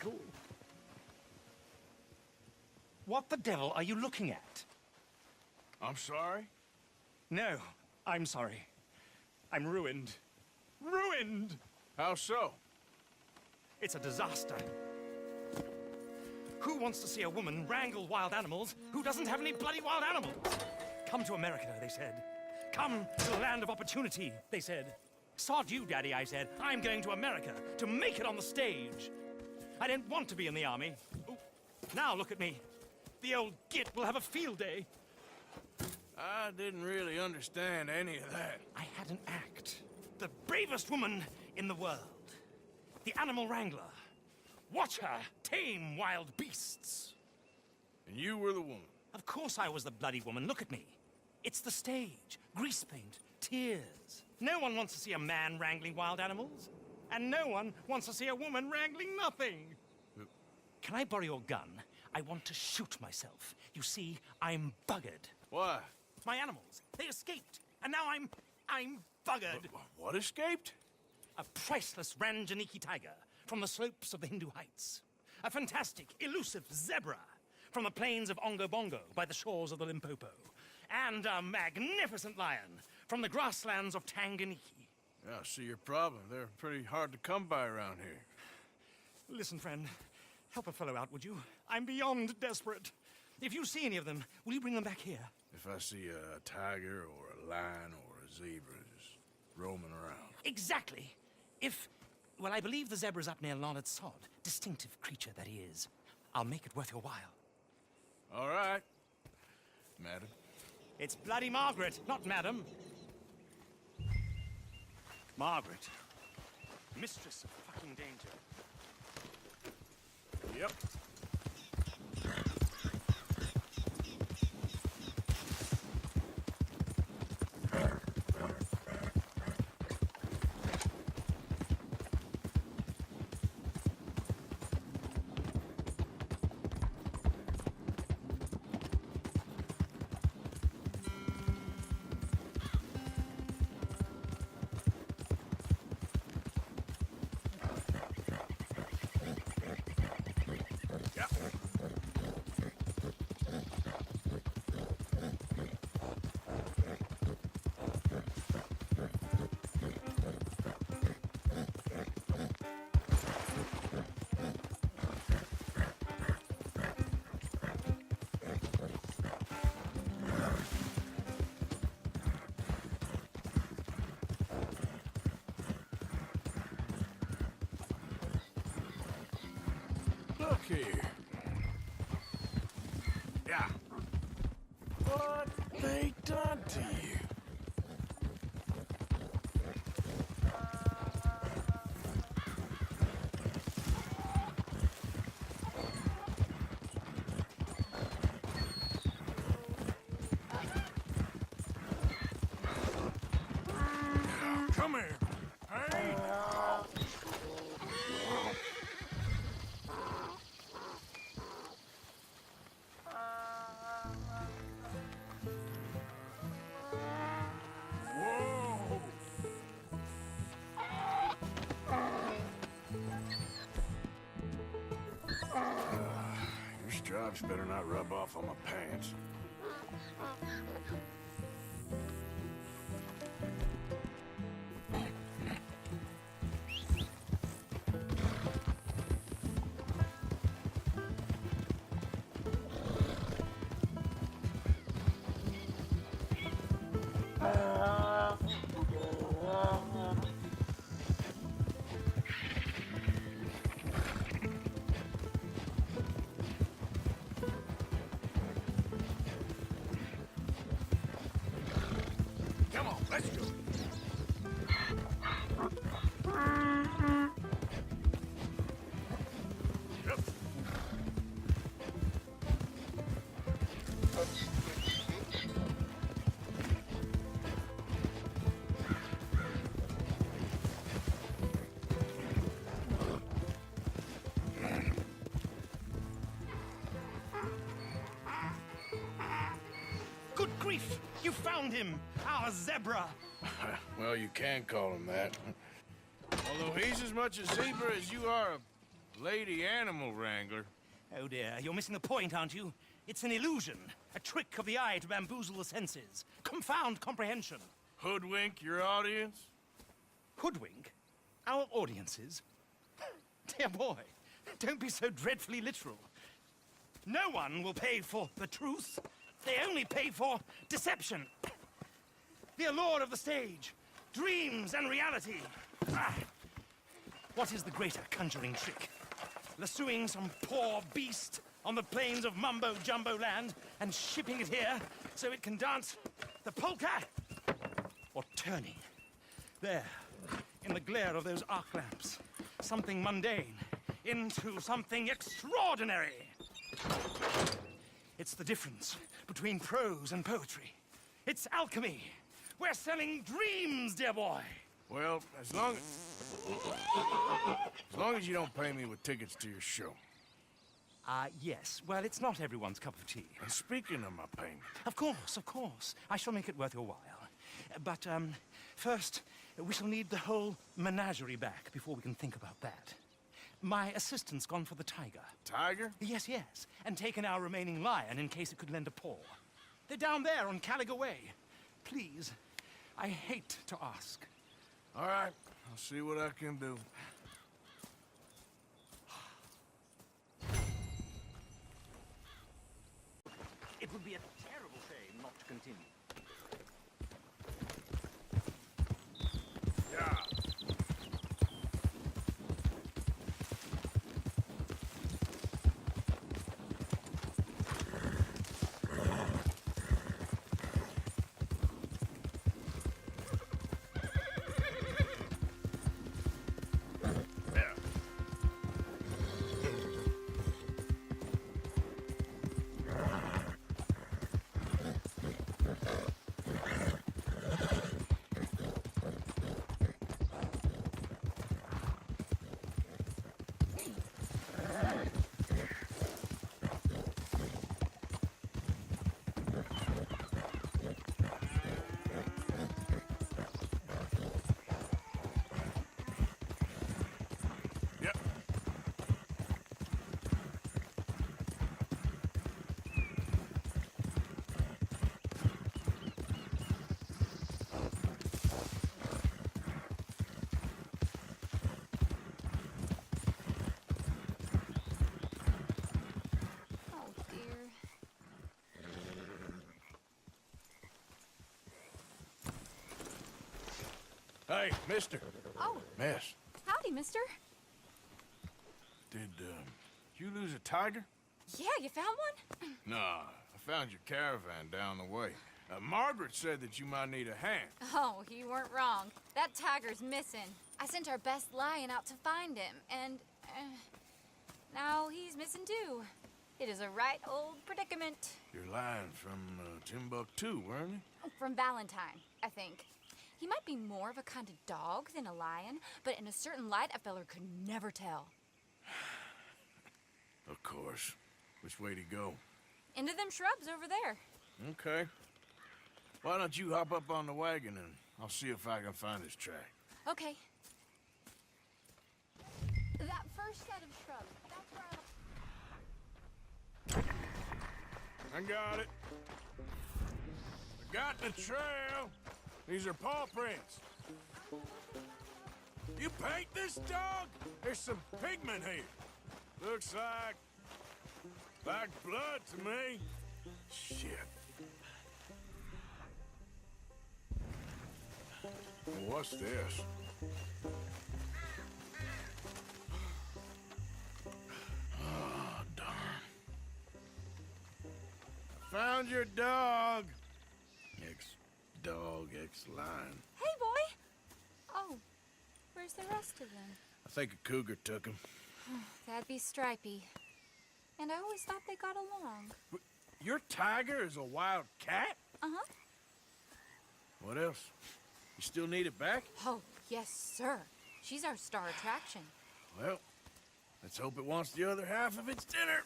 bicycle. What the devil are you looking at? I'm sorry? No, I'm sorry. I'm ruined. Ruined! How so? It's a disaster. Who wants to see a woman wrangle wild animals who doesn't have any bloody wild animals? Come to America, they said. Come to the land of opportunity, they said. Sod you, Daddy, I said. I'm going to America to make it on the stage. I didn't want to be in the army. Ooh. Now look at me. The old git will have a field day. I didn't really understand any of that. I had an act. The bravest woman in the world. The animal wrangler. Watch her tame wild beasts. And you were the woman. Of course I was the bloody woman. Look at me. It's the stage. Grease paint. Tears. No one wants to see a man wrangling wild animals. And no one wants to see a woman wrangling nothing. Can I borrow your gun? I want to shoot myself. You see, I'm buggered. Why? My animals, they escaped. And now I'm buggered. What escaped? A priceless Ranjaniki tiger from the slopes of the Hindu Heights. A fantastic, elusive zebra from the plains of Ongo Bongo by the shores of the Limpopo. And a magnificent lion from the grasslands of Tanganyika. Yeah, I see your problem. They're pretty hard to come by around here. Listen, friend, help a fellow out, would you? I'm beyond desperate. If you see any of them, will you bring them back here? If I see a tiger or a lion or a zebra just roaming around. Exactly. Well, I believe the zebra's up near Larned Sod. Distinctive creature that he is. I'll make it worth your while. All right, madam. It's bloody Margaret, not madam. Margaret. Mistress of fucking danger. Yep. Look here. Yeah. What they done to you? Come here. Hey. Your stripes better not rub off on my pants. Come on, let's go. Yep. Good grief! You found him! Our zebra! Well, you can call him that. Although he's as much a zebra as you are a lady animal wrangler. Oh dear, you're missing the point, aren't you? It's an illusion, a trick of the eye to bamboozle the senses, confound comprehension. Hoodwink your audience? Hoodwink? Our audiences? Dear boy, don't be so dreadfully literal. No one will pay for the truth. They only pay for deception. The allure of the stage, dreams and reality. Ah. What is the greater conjuring trick? Lassoing some poor beast on the plains of mumbo-jumbo land and shipping it here so it can dance the polka? Or turning, there, in the glare of those arc lamps, something mundane into something extraordinary? It's the difference between prose and poetry. It's alchemy. We're selling dreams, dear boy. Well, as long as you don't pay me with tickets to your show. Yes. Well, it's not everyone's cup of tea. And speaking of my payment, Of course. I shall make it worth your while. But, first, we shall need the whole menagerie back before we can think about that. My assistant's gone for the tiger. Tiger? Yes, and taken our remaining lion in case it could lend a paw. They're down there on Caliga Way. Please, I hate to ask. All right, I'll see what I can do. It would be a terrible shame not to continue. Yeah. Hey, mister. Oh, Miss, howdy, mister. did you lose a tiger? Yeah, you found one? Nah, I found your caravan down the way. Margaret said that you might need a hand. Oh, you weren't wrong. That tiger's missing. I sent our best lion out to find him, and now he's missing too. It is a right old predicament. You're lying from Timbuktu, weren't you? From Valentine, I think. He might be more of a kind of dog than a lion, but in a certain light, a feller could never tell. Of course. Which way to go? Into them shrubs over there. Okay. Why don't you hop up on the wagon and I'll see if I can find his track. Okay. That first set of shrubs, that's where I got it. I got the trail. These are paw prints. You paint this dog? There's some pigment here. Looks like blood to me. Shit. What's this? Oh, darn. I found your dog. Ex-dog, ex-lion. Hey, boy! Oh, where's the rest of them? I think a cougar took him. That'd be Stripey. And I always thought they got along. Your tiger is a wild cat? Uh-huh. What else? You still need it back? Oh, yes, sir. She's our star attraction. Well, let's hope it wants the other half of its dinner.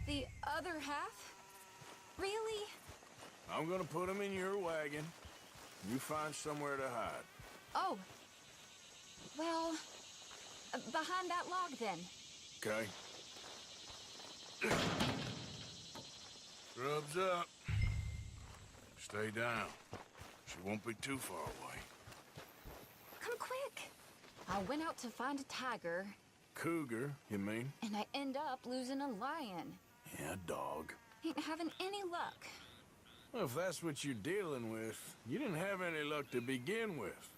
The other half? Really? I'm gonna put him in your wagon. You find somewhere to hide. Oh. Well, behind that log then. Okay. Scrubs up. Stay down. She won't be too far away. Come quick. I went out to find a tiger, Cougar, you mean? and I end up losing a lion. Yeah, dog. Ain't having any luck. Well, if that's what you're dealing with, you didn't have any luck to begin with.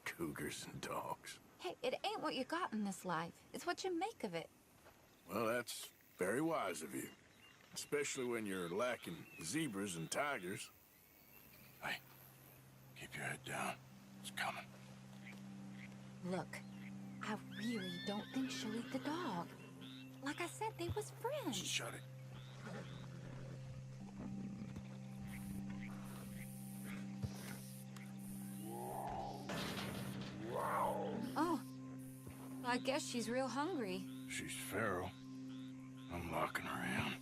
Cougars and dogs. Hey, it ain't what you got in this life. It's what you make of it. Well, that's very wise of you. Especially when you're lacking zebras and tigers. Hey, keep your head down. It's coming. Look, I really don't think she'll eat the dog. Like I said, they was friends. Shut it. Oh, I guess she's real hungry. She's feral. I'm locking her in.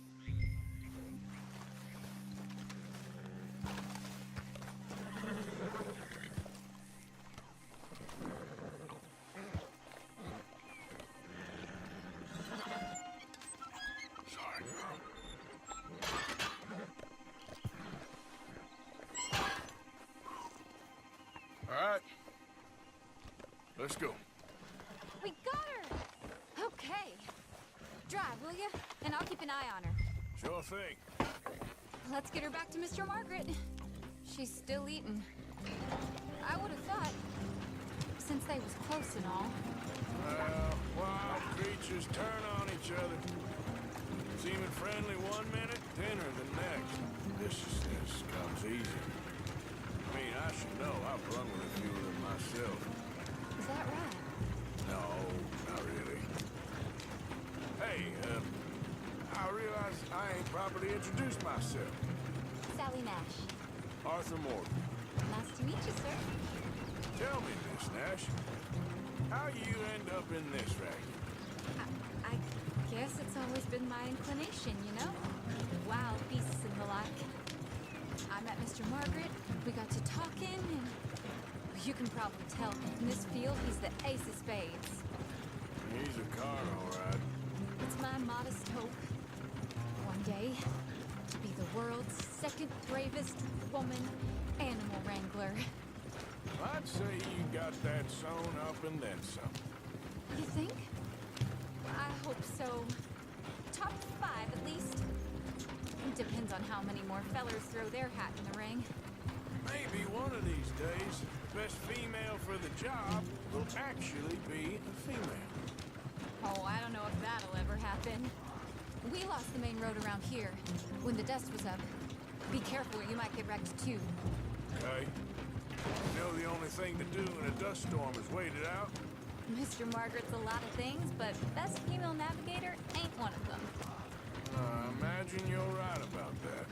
Sorry, girl. All right. Let's go. We got her! Okay. Drive, will you? And I'll keep an eye on her. Sure thing. Let's get her back to Mr. Margaret. She's still eating. I would have thought, since they was close and all. Well, wild creatures turn on each other. Seeming friendly one minute, dinner the next. Viciousness comes easy. I mean, I should know. I've run with a few of them myself. Is that right? No, not really. Hey, I realize I ain't properly introduced myself. Sally Nash. Arthur Morgan. Nice to meet you, sir. Tell me, Miss Nash, how you end up in this racket? I guess it's always been my inclination, you know? Wild beasts and the like. I met Mr. Margaret, we got to talking, and you can probably tell, in this field, he's the ace of spades. He's a card, all right. It's my modest hope, one day, to be the world's second bravest woman animal wrangler. I'd say you got that sewn up and then some. You think? I hope so. Top 5, at least. It depends on how many more fellers throw their hat in the ring. Maybe one of these days, the best female for the job will actually be a female. Oh, I don't know if that'll ever happen. We lost the main road around here when the dust was up. Be careful, you might get wrecked too. Okay? You know the only thing to do in a dust storm is wait it out? Mr. Margaret's a lot of things, but best female navigator ain't one of them. I imagine you're right about that.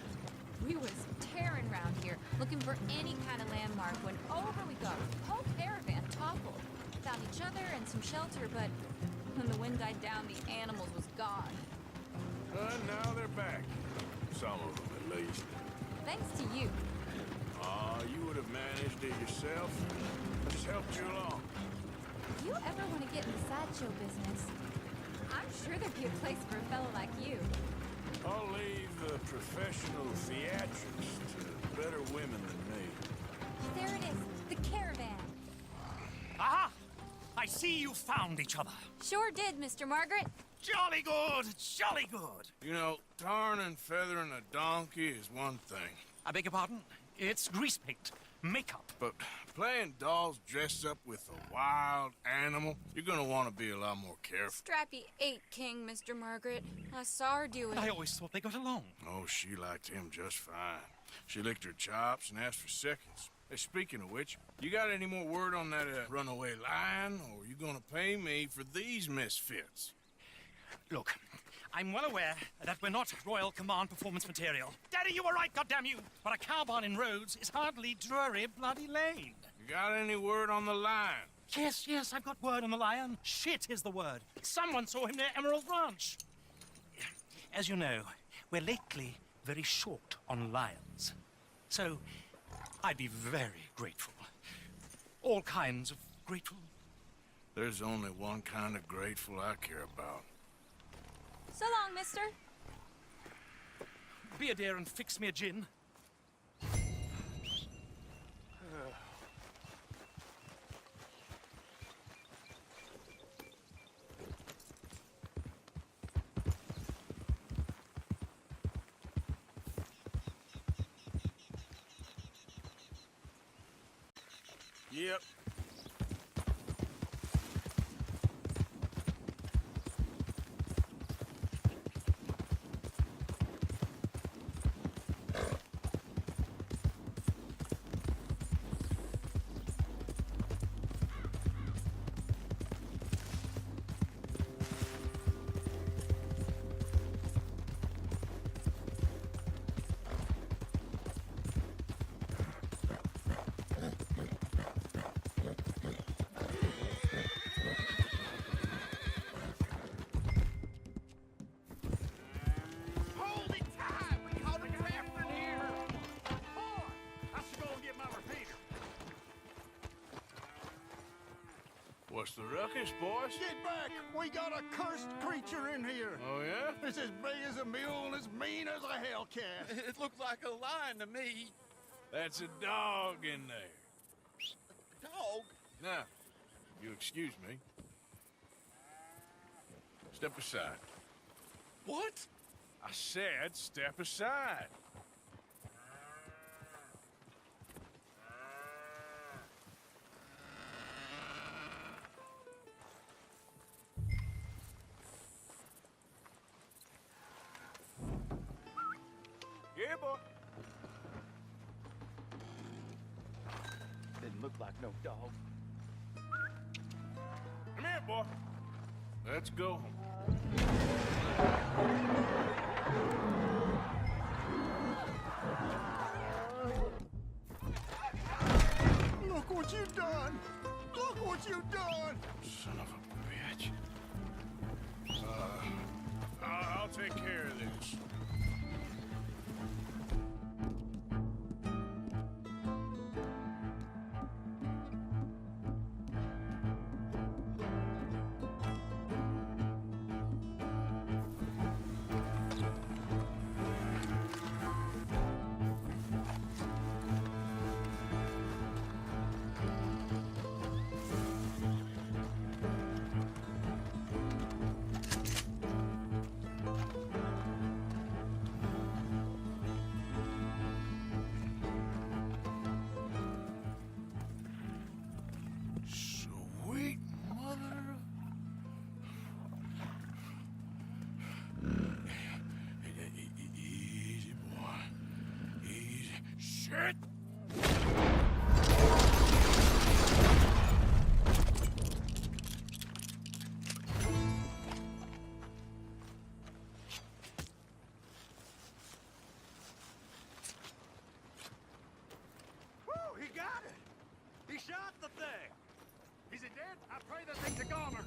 We was tearing around here, looking for any kind of landmark when over we go. Whole caravan toppled. Found each other and some shelter, but when the wind died down, the animals was gone. And now they're back. Some of them, at least. Thanks to you. You would have managed it yourself. I just helped you along. If you ever want to get in the sideshow business, I'm sure there'd be a place for a fellow like you. I'll leave the professional theatrics to better women than me. There it is, the caravan. Aha! I see you found each other. Sure did, Mr. Margaret. Jolly good, jolly good. You know, tarring and feathering a donkey is one thing. I beg your pardon? It's grease paint, makeup. But playing dolls dressed up with a wild animal, you're gonna want to be a lot more careful. Strappy ate King, Mr. Margaret. I saw her do it. I always thought they got along. Oh, she liked him just fine. She licked her chops and asked for seconds. Hey, speaking of which, you got any more word on that runaway lion, or are you gonna pay me for these misfits? Look, I'm well aware that we're not Royal Command performance material. Daddy, you were right, goddamn you! But a cow barn in Rhodes is hardly Drury Bloody Lane. You got any word on the lion? Yes, I've got word on the lion. Shit is the word. Someone saw him near Emerald Ranch. As you know, we're lately very short on lions. So, I'd be very grateful all kinds of grateful. There's only one kind of grateful I care about. So long, mister. Be a dear and fix me a gin. Yep. Hold it tight! We caught a draft in here! Boy, I should go and get my repeater. What's the ruckus, boys? Get back! We got a cursed creature in here. Oh, yeah? It's as big as a mule and as mean as a hellcat. It looked like a lion to me. That's a dog in there. Dog? Now, you excuse me. Step aside. What? I said step aside. Yeah, boy. Didn't look like no dog. Come here, boy. Let's go. Look what you've done! Look what you've done! Son of a bitch. I'll take care of this. Sweet mother. Easy, boy. Easy. Shit! Woo, he got it! He shot the thing! Is it dead? I pray the thing's a goner.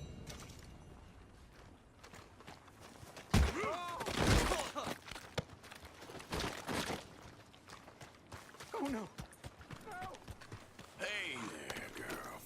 Oh no! No! Hey there, girl.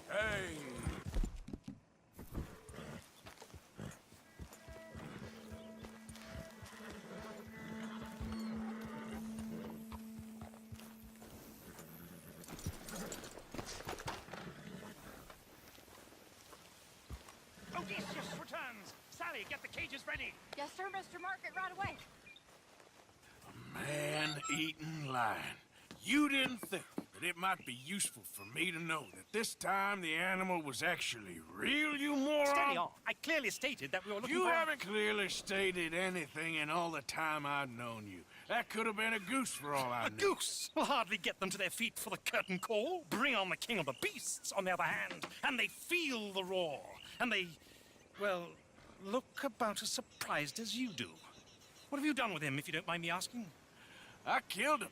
Hey! Odysseus returns! Sally, get the cages ready! Yes, sir, Mr. Market, right away. Man-eating lion. You didn't think that it might be useful for me to know that this time the animal was actually real, you moron? Steady on. I clearly stated that we were looking You for... haven't clearly stated anything in all the time I've known you. That could have been a goose for all I A knew. goose will hardly get them to their feet for the curtain call. Bring on the king of the beasts, on the other hand, and they feel the roar. And they, well, look about as surprised as you do. What have you done with him, if you don't mind me asking? I killed him.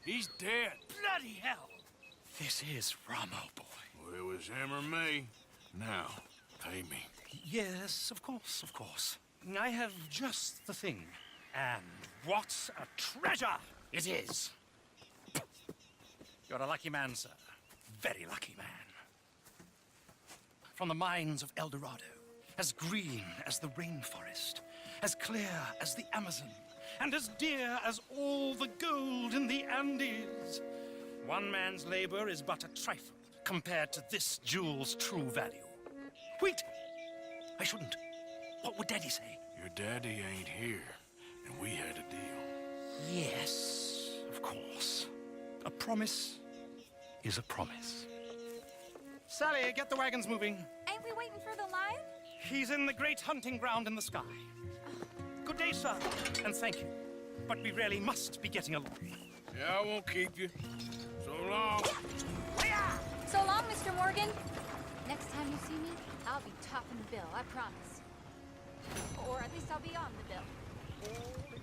He's dead. Bloody hell! This is Ramo, boy. Well, it was him or me. Now, pay me. Yes, of course, of course. I have just the thing. And what a treasure it is! You're a lucky man, sir. Very lucky man. From the mines of El Dorado, as green as the rainforest, as clear as the Amazon, and as dear as all the gold in the Andes. One man's labor is but a trifle compared to this jewel's true value. Wait! I shouldn't. What would Daddy say? Your daddy ain't here, and we had a deal. Yes, of course. A promise is a promise. Sally, get the wagons moving. Ain't we waiting for the lion? He's in the great hunting ground in the sky. Good day, sir, and thank you. But we really must be getting along. Yeah, I won't keep you. So long. So long, Mr. Morgan. Next time you see me, I'll be topping the bill, I promise. Or at least I'll be on the bill.